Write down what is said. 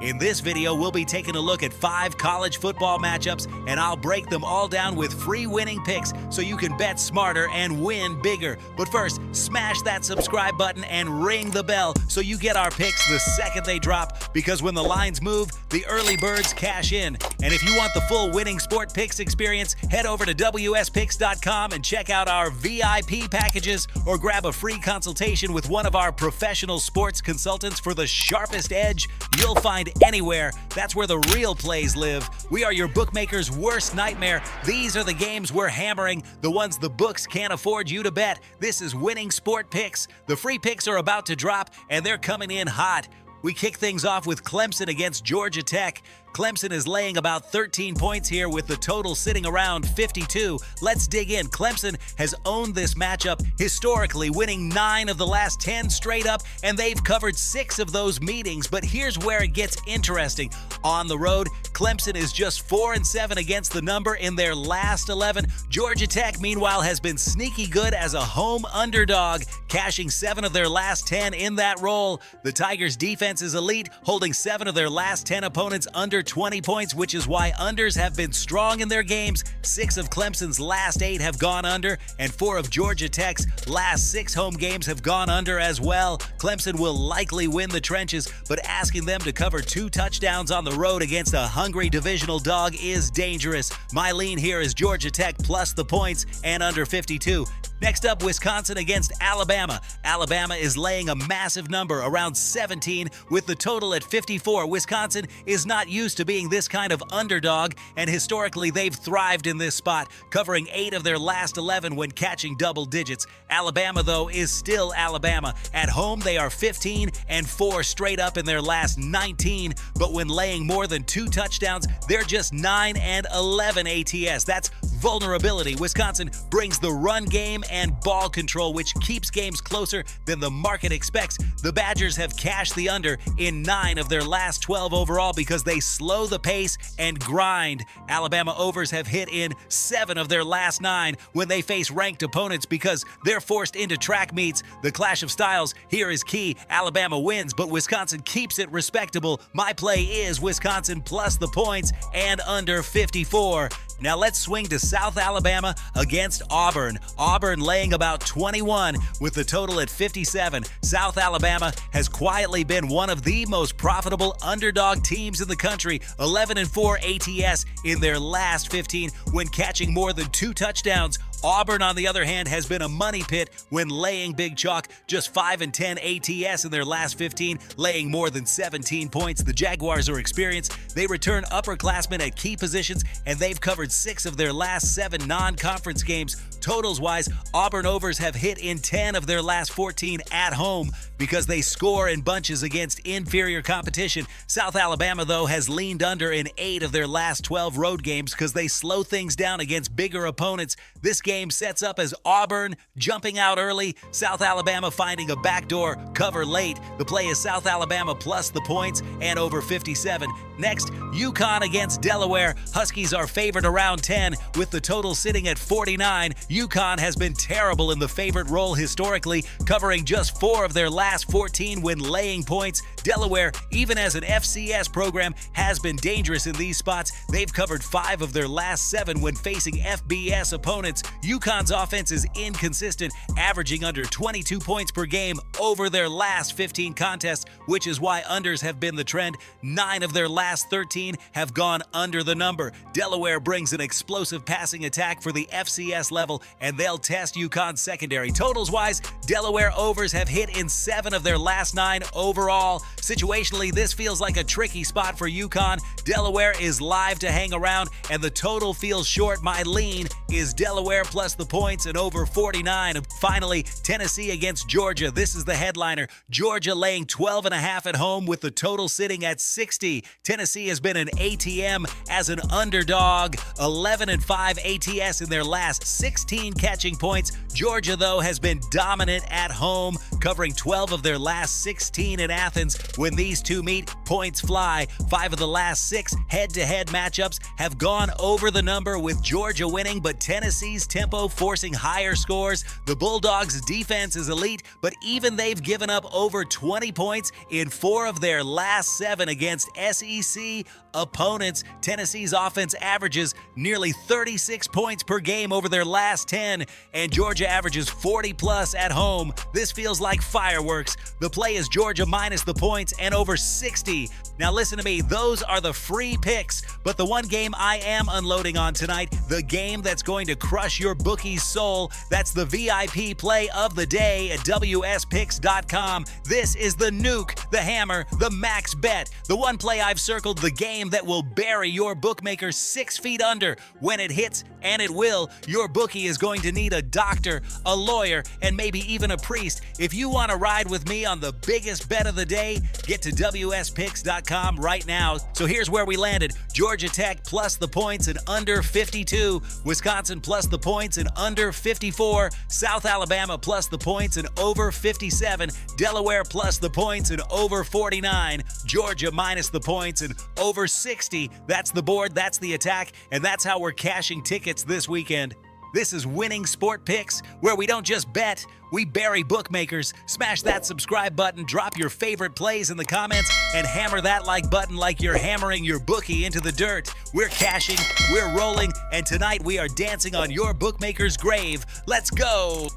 In this video, we'll be taking a look at 5 college football matchups, and I'll break them all down with free winning picks so you can bet smarter and win bigger. But first, smash that subscribe button and ring the bell so you get our picks the second they drop, because when the lines move, the early birds cash in. And if you want the full winning sport picks experience, head over to wspicks.com and check out our VIP packages, or grab a free consultation with one of our professional sports consultants for the sharpest edge you'll find anywhere. That's where the real plays live. We are your bookmaker's worst nightmare. These are the games we're hammering, the ones the books can't afford you to bet. This is Winning Sport Picks. The free picks are about to drop, and they're coming in hot. We kick things off with Clemson against Georgia Tech. Clemson is laying about 13 points here, with the total sitting around 52. Let's dig in. Clemson has owned this matchup historically, winning 9 of the last 10 straight up, and they've covered 6 of those meetings. But here's where it gets interesting. On the road, Clemson is just 4-7 against the number in their last 11. Georgia Tech, meanwhile, has been sneaky good as a home underdog, cashing 7 of their last 10 in that role. The Tigers' defense is elite, holding 7 of their last 10 opponents under 20 points, which is why unders have been strong in their games. 6 of Clemson's last 8 have gone under, and 4 of Georgia Tech's last 6 home games have gone under as well. Clemson will likely win the trenches, but asking them to cover 2 touchdowns on the road against a hungry divisional dog is dangerous. My lean here is Georgia Tech plus the points and under 52. Next up, Wisconsin against Alabama. Alabama is laying a massive number, around 17, with the total at 54. Wisconsin is not used to being this kind of underdog, and historically they've thrived in this spot, covering 8 of their last 11 when catching double digits. Alabama, though, is still Alabama. At home, they are 15-4 straight up in their last 19, but when laying more than 2 touchdowns, they're just 9-11 ATS. That's vulnerability. Wisconsin brings the run game and ball control, which keeps games closer than the market expects. The Badgers have cashed the under in 9 of their last 12 overall because they slow the pace and grind. Alabama overs have hit in 7 of their last 9 when they face ranked opponents because they're forced into track meets. The clash of styles here is key. Alabama wins, but Wisconsin keeps it respectable. My play is Wisconsin plus the points and under 54. Now let's swing to South Alabama against Auburn. Auburn laying about 21 with the total at 57. South Alabama has quietly been one of the most profitable underdog teams in the country, 11-4 ATS in their last 15 when catching more than 2 touchdowns. Auburn, on the other hand, has been a money pit when laying big chalk, just 5-10 ATS in their last 15, laying more than 17 points. The Jaguars are experienced. They return upperclassmen at key positions, and they've covered 6 of their last 7 non-conference games. Totals-wise, Auburn overs have hit in 10 of their last 14 at home because they score in bunches against inferior competition. South Alabama, though, has leaned under in 8 of their last 12 road games because they slow things down against bigger opponents. This game sets up as Auburn jumping out early, South Alabama finding a backdoor cover late. The play is South Alabama plus the points and over 57. Next, UConn against Delaware. Huskies are favored around 10 with the total sitting at 49. UConn has been terrible in the favorite role historically, covering just 4 of their last 14 when laying points. Delaware, even as an FCS program, has been dangerous in these spots. They've covered 5 of their last 7 when facing FBS opponents. UConn's offense is inconsistent, averaging under 22 points per game over their last 15 contests, which is why unders have been the trend. 9 of their last 13 have gone under the number. Delaware brings an explosive passing attack for the FCS level, and they'll test UConn's secondary. Totals-wise, Delaware overs have hit in 7 of their last 9 overall. Situationally, this feels like a tricky spot for UConn. Delaware is live to hang around, and the total feels short. My lean is Delaware plus the points and over 49. Finally, Tennessee against Georgia. This is the headliner. Georgia laying 12.5 at home with the total sitting at 60. Tennessee has been an ATM as an underdog, 11-5 ATS in their last 16 catching points. Georgia, though, has been dominant at home, covering 12 of their last 16 in Athens. When these two meet, points fly. 5 of the last 6 head-to-head matchups have gone over the number, with Georgia winning, but Tennessee's tempo forcing higher scores. The Bulldogs' defense is elite, but even they've given up over 20 points in 4 of their last 7 against SEC opponents. Tennessee's offense averages nearly 36 points per game over their last 10, and Georgia averages 40+ at home. This feels like fireworks. The play is Georgia minus the points and over 60. Now listen to me, those are the free picks, but the one game I am unloading on tonight, the game that's going to crush your bookie's soul, that's the VIP play of the day at WSPicks.com. This is the nuke, the hammer, the max bet, the one play I've circled, the game that will bury your bookmaker 6 feet under. When it hits, and it will, your bookie is going to need a doctor, a lawyer, and maybe even a priest. If you want to ride with me on the biggest bet of the day, get to WSPicks.com right now. So here's where we landed. Georgia Tech plus the points and under 52. Wisconsin plus the points and under 54. South Alabama plus the points and over 57. Delaware plus the points and over 49. Georgia minus the points and over 60. That's the board, that's the attack, and that's how we're cashing tickets this weekend. This is Winning Sport Picks, where we don't just bet, we bury bookmakers. Smash that subscribe button, drop your favorite plays in the comments, and hammer that like button like you're hammering your bookie into the dirt. We're cashing, we're rolling, and tonight we are dancing on your bookmaker's grave. Let's go!